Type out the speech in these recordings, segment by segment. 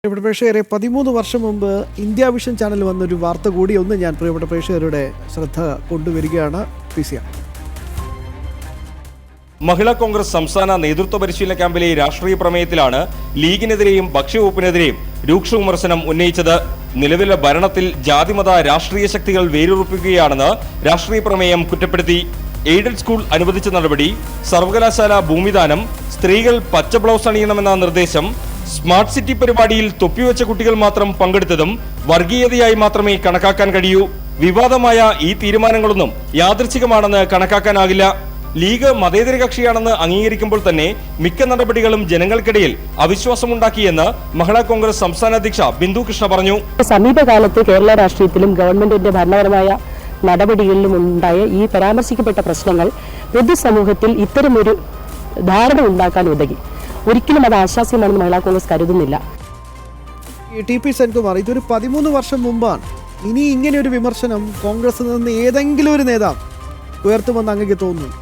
പ്രിയപ്പെട്ട പ്രേക്ഷകരെ 13 വർഷം മുമ്പ് ഇന്ത്യ വിഷൻ ചാനൽ വന്നൊരു വാർത്ത കൂടി ഒന്ന് ഞാൻ പ്രിയപ്പെട്ട പ്രേക്ഷകരുടെ ശ്രദ്ധ കൊണ്ടുവരികയാണ്. മഹിളാ കോൺഗ്രസ് സംസ്ഥാന നേതൃത്വ പരിശീലന ക്യാമ്പിലെ രാഷ്ട്രീയ പ്രമേയത്തിലാണ് ലീഗിനെതിരെയും ഭക്ഷ്യവകുപ്പിനെതിരെയും രൂക്ഷ വിമർശനം ഉന്നയിച്ചത്. നിലവിലെ ഭരണത്തിൽ ജാതിമത രാഷ്ട്രീയ ശക്തികൾ വേരൂർപ്പിക്കുകയാണെന്ന് രാഷ്ട്രീയ പ്രമേയം കുറ്റപ്പെടുത്തി. എയ്ഡഡ് സ്കൂൾ അനുവദിച്ച നടപടി, സർവകലാശാല ഭൂമിദാനം, സ്ത്രീകൾ പച്ച ബ്ലൗസ് അണിയണമെന്ന നിർദ്ദേശം, സ്മാർട്ട് സിറ്റി പരിപാടിയിൽ തൊപ്പിവെച്ച കുട്ടികൾ മാത്രം പങ്കെടുത്തതും വർഗീയതയായി മാത്രമേ കണക്കാക്കാൻ കഴിയൂ. വിവാദമായ ഈ തീരുമാനങ്ങളൊന്നും യാദൃച്ഛികമാണെന്ന് കണക്കാക്കാനാകില്ല. ലീഗ് മതേതര കക്ഷിയാണെന്ന് അംഗീകരിക്കുമ്പോൾ തന്നെ മിക്ക നടപടികളും ജനങ്ങൾക്കിടയിൽ അവിശ്വാസമുണ്ടാക്കിയെന്ന് മഹിളാ കോൺഗ്രസ് സംസ്ഥാന അധ്യക്ഷ ബിന്ദു കൃഷ്ണ പറഞ്ഞു. സമീപകാലത്ത് കേരള രാഷ്ട്രീയത്തിലും ഗവൺമെന്റിന്റെ ഭരണപരമായ നടപടികളിലും ഉണ്ടായ ഈ പരാമർശിക്കപ്പെട്ട പ്രശ്നങ്ങൾ പൊതുസമൂഹത്തിൽ ഇത്തരമൊരു ധാരണ ഉണ്ടാക്കാൻ ഉതകി. ഒരിക്കലും അത് ആശാസ്യമാണെന്ന് മഹിളാ കോൺഗ്രസ് കരുതുന്നില്ല. ടി.പി. സെൻകുമാർ, ഇതൊരു 13 വർഷം മുമ്പാണ്. ഇനി ഇങ്ങനെ ഒരു വിമർശനം കോൺഗ്രസിൽ നിന്ന് ഏതെങ്കിലും ഒരു നേതാവ് ഉയർത്തുമെന്ന് അങ്ങേക്ക് തോന്നുന്നു?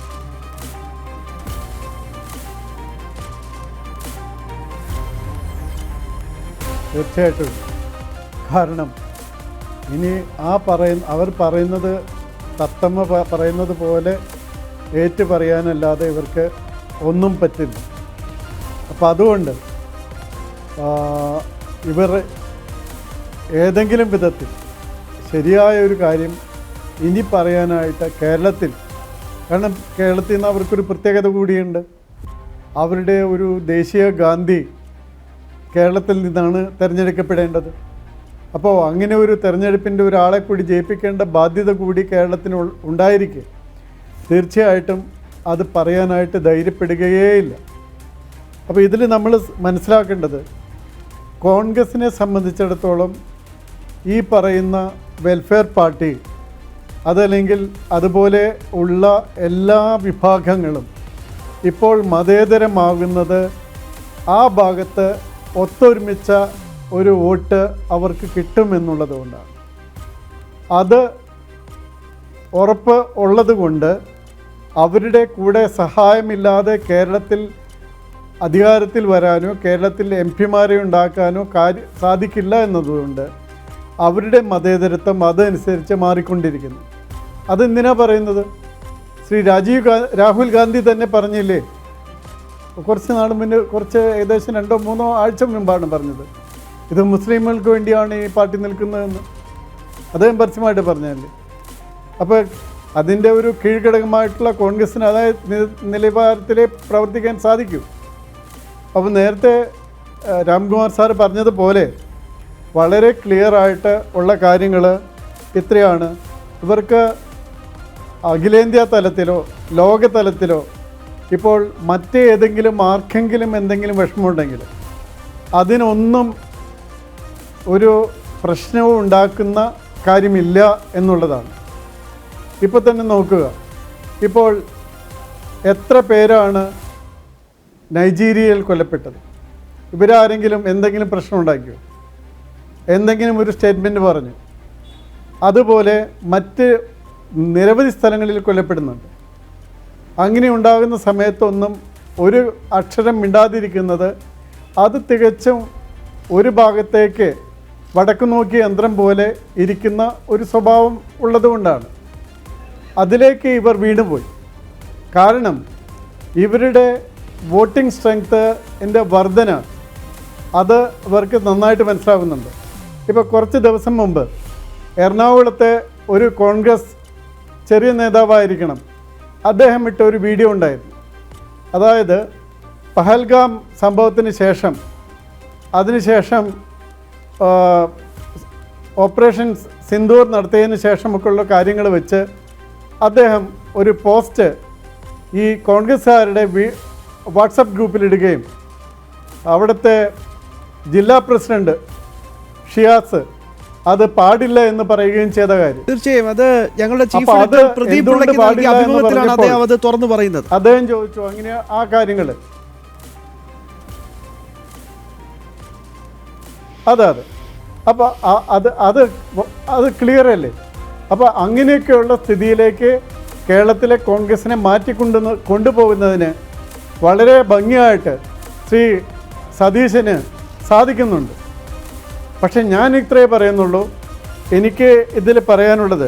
തീർച്ചയായിട്ടും. കാരണം ഇനി അവർ പറയുന്നത് തത്തമ്മ പറയുന്നത് പോലെ ഏറ്റു പറയാനല്ലാതെ ഇവർക്ക് ഒന്നും പറ്റില്ല. അപ്പം അതുകൊണ്ട് ഇവർ ഏതെങ്കിലും വിധത്തിൽ ശരിയായ ഒരു കാര്യം ഇനി പറയാനായിട്ട് കേരളത്തിൽ, കാരണം കേരളത്തിൽ നിന്ന് അവർക്കൊരു പ്രത്യേകത കൂടിയുണ്ട്. അവരുടെ ഒരു ദേശീയ ഗാന്ധി കേരളത്തിൽ നിന്നാണ് തിരഞ്ഞെടുക്കപ്പെടേണ്ടത്. അപ്പോൾ അങ്ങനെ ഒരു തിരഞ്ഞെടുപ്പിൻ്റെ ഒരാളെ കൂടി ജയിപ്പിക്കേണ്ട ബാധ്യത കൂടി കേരളത്തിന് ഉണ്ടായിരിക്കെ തീർച്ചയായിട്ടും അത് പറയാനായിട്ട് ധൈര്യപ്പെടുകയേയില്ല. അപ്പോൾ ഇതിൽ നമ്മൾ മനസ്സിലാക്കേണ്ടത്, കോൺഗ്രസിനെ സംബന്ധിച്ചിടത്തോളം ഈ പറയുന്ന വെൽഫെയർ പാർട്ടി അതല്ലെങ്കിൽ അതുപോലെ ഉള്ള എല്ലാ വിഭാഗങ്ങളും ഇപ്പോൾ മതേതരമാകുന്നത് ആ ഭാഗത്ത് ഒത്തൊരുമിച്ച ഒരു വോട്ട് അവർക്ക് കിട്ടുമെന്നുള്ളത് കൊണ്ടാണ്. അത് ഉറപ്പ് ഉള്ളത് കൊണ്ട് അവരുടെ കൂടെ സഹായമില്ലാതെ കേരളത്തിൽ അധികാരത്തിൽ വരാനോ കേരളത്തിൽ എം.പിമാരെ ഉണ്ടാക്കാനോ സാധിക്കില്ല എന്നതുകൊണ്ട് അവരുടെ മതേതരത്വം അതനുസരിച്ച് മാറിക്കൊണ്ടിരിക്കുന്നു. അതെന്തിനാ പറയുന്നത്? ശ്രീ രാഹുൽ ഗാന്ധി തന്നെ പറഞ്ഞില്ലേ, കുറച്ച് നാൾ മുന്നേ, ഏകദേശം 2-3 ആഴ്ച മുമ്പാണ് പറഞ്ഞത്, ഇത് മുസ്ലിങ്ങൾക്ക് വേണ്ടിയാണ് ഈ പാർട്ടി നിൽക്കുന്നതെന്ന് അദ്ദേഹം പരസ്യമായിട്ട് പറഞ്ഞല്ലേ. അപ്പോൾ അതിൻ്റെ ഒരു കീഴ്ഘടകമായിട്ടുള്ള കോൺഗ്രസ്സിന് അതായത് നിലവാരത്തിലേ പ്രവർത്തിക്കാൻ സാധിക്കൂ. അപ്പോൾ നേരത്തെ രാംകുമാർ സാർ പറഞ്ഞതുപോലെ വളരെ ക്ലിയറായിട്ട് ഉള്ള കാര്യങ്ങൾ ഇത്രയാണ്. ഇവർക്ക് അഖിലേന്ത്യാ തലത്തിലോ ലോകതലത്തിലോ ഇപ്പോൾ മറ്റേതെങ്കിലും ആർക്കെങ്കിലും എന്തെങ്കിലും വിഷമമുണ്ടെങ്കിൽ അതിനൊന്നും ഒരു പ്രശ്നവും ഉണ്ടാക്കുന്ന കാര്യമില്ല എന്നുള്ളതാണ്. ഇപ്പോൾ തന്നെ നോക്കുക, ഇപ്പോൾ എത്ര പേരാണ് നൈജീരിയയിൽ കൊല്ലപ്പെട്ടത്? ഇവരാരെങ്കിലും എന്തെങ്കിലും പ്രശ്നം ഉണ്ടാക്കിയോ? എന്തെങ്കിലും ഒരു സ്റ്റേറ്റ്മെൻറ്റ് പറഞ്ഞു? അതുപോലെ മറ്റ് നിരവധി സ്ഥലങ്ങളിൽ കൊല്ലപ്പെടുന്നുണ്ട്. അങ്ങനെ ഉണ്ടാകുന്ന സമയത്തൊന്നും ഒരു അക്ഷരം മിണ്ടാതിരിക്കുന്നത് അത് തികച്ചും ഒരു ഭാഗത്തേക്ക് വടക്കു നോക്കിയ യന്ത്രം പോലെ ഇരിക്കുന്ന ഒരു സ്വഭാവം ഉള്ളതുകൊണ്ടാണ്. അതിലേക്ക് ഇവർ വീണുപോയി. കാരണം ഇവരുടെ വോട്ടിംഗ് സ്ട്രെങ്ത്തിൻ്റെ വർധന അത് ഇവർക്ക് നന്നായിട്ട് മനസ്സിലാകുന്നുണ്ട്. ഇപ്പോൾ കുറച്ച് ദിവസം മുമ്പ് എറണാകുളത്തെ ഒരു കോൺഗ്രസ് ചെറിയ നേതാവായിരിക്കണം, അദ്ദേഹം ഇട്ട ഒരു വീഡിയോ ഉണ്ടായിരുന്നു. അതായത് പഹൽഗാം സംഭവത്തിന് ശേഷം അതിനുശേഷം ഓപ്പറേഷൻ സിന്ദൂർ നടത്തിയതിന് ശേഷമൊക്കെയുള്ള കാര്യങ്ങൾ വെച്ച് അദ്ദേഹം ഒരു പോസ്റ്റ് ഈ കോൺഗ്രസ്സുകാരുടെ വാട്സപ്പ് ഗ്രൂപ്പിലിടുകയും അവിടുത്തെ ജില്ലാ പ്രസിഡന്റ് ഷിയാസ് അത് പാടില്ല എന്ന് പറയുകയും ചെയ്ത കാര്യം തീർച്ചയായും അത് ഞങ്ങളുടെ ചീഫ് എഡിറ്റർ പ്രദീപ് പിള്ളയ്ക്ക് നൽകിയ അഭിമുഖത്തിലാണ് അദ്ദേഹം അത് തുറന്നു പറയുന്നത്. അദ്ദേഹം ചോദിച്ചു അങ്ങനെ ആ കാര്യങ്ങൾ അതെ അപ്പോൾ അത് ക്ലിയർ അല്ലേ? അപ്പോൾ അങ്ങനെയൊക്കെയുള്ള സ്ഥിതിയിലേക്ക് കേരളത്തിലെ കോൺഗ്രസിനെ കൊണ്ടുപോകുന്നതിന് വളരെ ഭംഗിയായിട്ട് ശ്രീ സതീശന് സാധിക്കുന്നുണ്ട്. പക്ഷെ ഞാൻ ഇത്രയേ പറയുന്നുള്ളൂ. എനിക്ക് ഇതിൽ പറയാനുള്ളത്,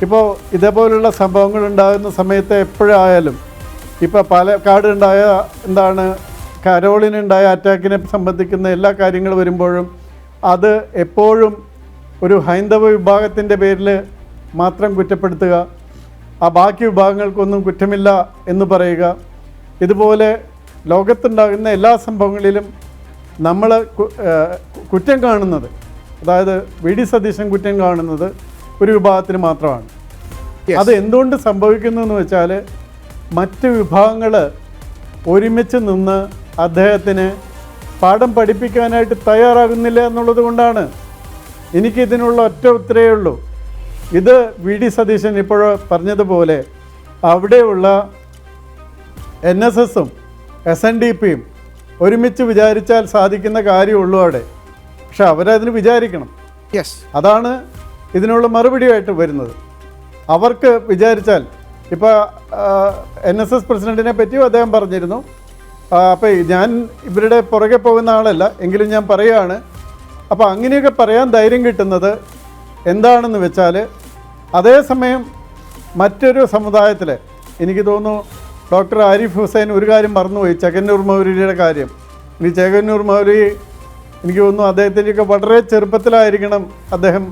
ഇപ്പോൾ ഇതേപോലുള്ള സംഭവങ്ങൾ ഉണ്ടാകുന്ന സമയത്ത് എപ്പോഴായാലും, ഇപ്പോൾ പാലക്കാട് ഉണ്ടായ കരോളിനുണ്ടായ അറ്റാക്കിനെ സംബന്ധിക്കുന്ന എല്ലാ കാര്യങ്ങളും വരുമ്പോഴും അത് എപ്പോഴും ഒരു ഹൈന്ദവ വിഭാഗത്തിൻ്റെ പേരിൽ മാത്രം കുറ്റപ്പെടുത്തുക, ആ ബാക്കി വിഭാഗങ്ങൾക്കൊന്നും കുറ്റമില്ല എന്ന് പറയുക, ഇതുപോലെ ലോകത്തുണ്ടാകുന്ന എല്ലാ സംഭവങ്ങളിലും നമ്മൾ കുറ്റം കാണുന്നത്, അതായത് വി.ഡി. സതീശൻ കുറ്റം കാണുന്നത് ഒരു വിഭാഗത്തിന് മാത്രമാണ്. അത് എന്തുകൊണ്ട് സംഭവിക്കുന്നു എന്ന് വെച്ചാൽ, മറ്റ് വിഭാഗങ്ങൾ ഒരുമിച്ച് നിന്ന് അദ്ദേഹത്തിന് പാഠം പഠിപ്പിക്കാനായിട്ട് തയ്യാറാകുന്നില്ല എന്നുള്ളത് കൊണ്ടാണ്. എനിക്കിതിനുള്ള ഒറ്റ ഉത്തരവേ ഉള്ളൂ. ഇത് വി.ഡി. സതീശൻ ഇപ്പോൾ പറഞ്ഞതുപോലെ അവിടെയുള്ള NSSഉം SNDPയും ഒരുമിച്ച് വിചാരിച്ചാൽ സാധിക്കുന്ന കാര്യമുള്ളൂ അവിടെ. പക്ഷെ അവരതിന് വിചാരിക്കണം. അതാണ് ഇതിനുള്ള മറുപടിയായിട്ട് വരുന്നത്. അവർക്ക് വിചാരിച്ചാൽ, ഇപ്പോൾ NSS പ്രസിഡൻറ്റിനെ പറ്റിയും അദ്ദേഹം പറഞ്ഞിരുന്നു. അപ്പോൾ ഞാൻ ഇവരുടെ പുറകെ പോകുന്ന ആളല്ല, എങ്കിലും ഞാൻ പറയുകയാണ്. അപ്പോൾ അങ്ങനെയൊക്കെ പറയാൻ ധൈര്യം കിട്ടുന്നത് എന്താണെന്ന് വെച്ചാൽ, അതേസമയം മറ്റൊരു സമുദായത്തിൽ എനിക്ക് തോന്നുന്നു ഡോക്ടർ ആരിഫ് ഹുസൈൻ ഒരു കാര്യം മറന്നുപോയി, ചെകന്നൂർ മൗലവിയുടെ കാര്യം. ഈ ചെകന്നൂർ മൗലവി എനിക്ക് തോന്നുന്നു അദ്ദേഹത്തിൻ്റെയൊക്കെ വളരെ ചെറുപ്പത്തിലായിരിക്കണം അദ്ദേഹം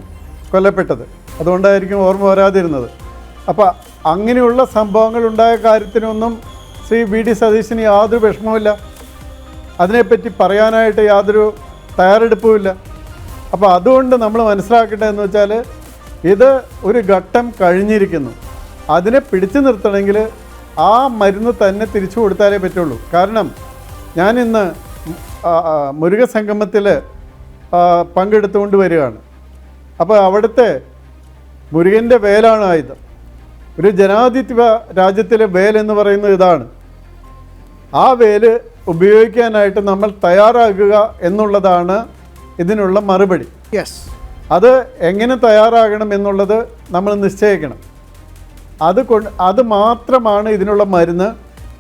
കൊല്ലപ്പെട്ടത്, അതുകൊണ്ടായിരിക്കും ഓർമ്മ വരാതിരുന്നത്. അപ്പോൾ അങ്ങനെയുള്ള സംഭവങ്ങൾ ഉണ്ടായ കാര്യത്തിനൊന്നും ശ്രീ വി.ഡി. സതീശന് യാതൊരു വിഷമവുമില്ല, അതിനെപ്പറ്റി പറയാനായിട്ട് യാതൊരു തയ്യാറെടുപ്പുമില്ല. അപ്പോൾ അതുകൊണ്ട് നമ്മൾ മനസ്സിലാക്കേണ്ടതെന്ന് വെച്ചാൽ, ഇത് ഒരു ഘട്ടം കഴിഞ്ഞിരിക്കുന്നു. അതിനെ പിടിച്ചു നിർത്തണമെങ്കിൽ ആ മരുന്ന് തന്നെ തിരിച്ചു കൊടുത്താലേ പറ്റുള്ളൂ. കാരണം ഞാനിന്ന് മുരുക സംഗമത്തിൽ പങ്കെടുത്തുകൊണ്ട് വരികയാണ്. അപ്പോൾ അവിടുത്തെ മുരുകൻ്റെ വേലാണ് ആയുധം. ഒരു ജനാധിപത്യ രാജ്യത്തിലെ വേലെന്ന് പറയുന്നത് ഇതാണ്. ആ വേല് ഉപയോഗിക്കാനായിട്ട് നമ്മൾ തയ്യാറാകുക എന്നുള്ളതാണ് ഇതിനുള്ള മറുപടി. അത് എങ്ങനെ തയ്യാറാകണം എന്നുള്ളത് നമ്മൾ നിശ്ചയിക്കണം. അത് മാത്രമാണ് ഇതിനുള്ള മരുന്ന്.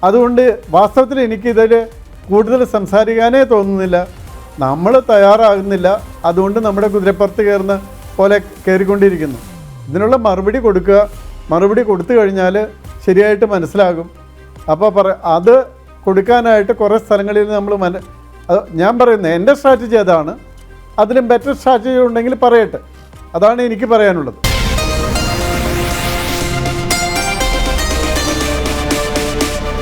അതുകൊണ്ട് വാസ്തവത്തിൽ എനിക്കിതിൽ കൂടുതൽ സംസാരിക്കാനേ തോന്നുന്നില്ല. നമ്മൾ തയ്യാറാകുന്നില്ല, അതുകൊണ്ട് നമ്മുടെ കുതിരപ്പുറത്ത് കയറുന്ന പോലെ കയറിക്കൊണ്ടിരിക്കുന്നു. ഇതിനുള്ള മറുപടി കൊടുക്കുക. മറുപടി കൊടുത്തു കഴിഞ്ഞാൽ ശരിയായിട്ട് മനസ്സിലാകും. അപ്പോൾ അത് കൊടുക്കാനായിട്ട് കുറേ സ്ഥലങ്ങളിൽ നമ്മൾ ഞാൻ പറയുന്നത് എൻ്റെ സ്ട്രാറ്റജി അതാണ്. അതിലും ബെറ്റർ സ്ട്രാറ്റജി ഉണ്ടെങ്കിൽ പറയട്ടെ. അതാണ് എനിക്ക് പറയാനുള്ളത്.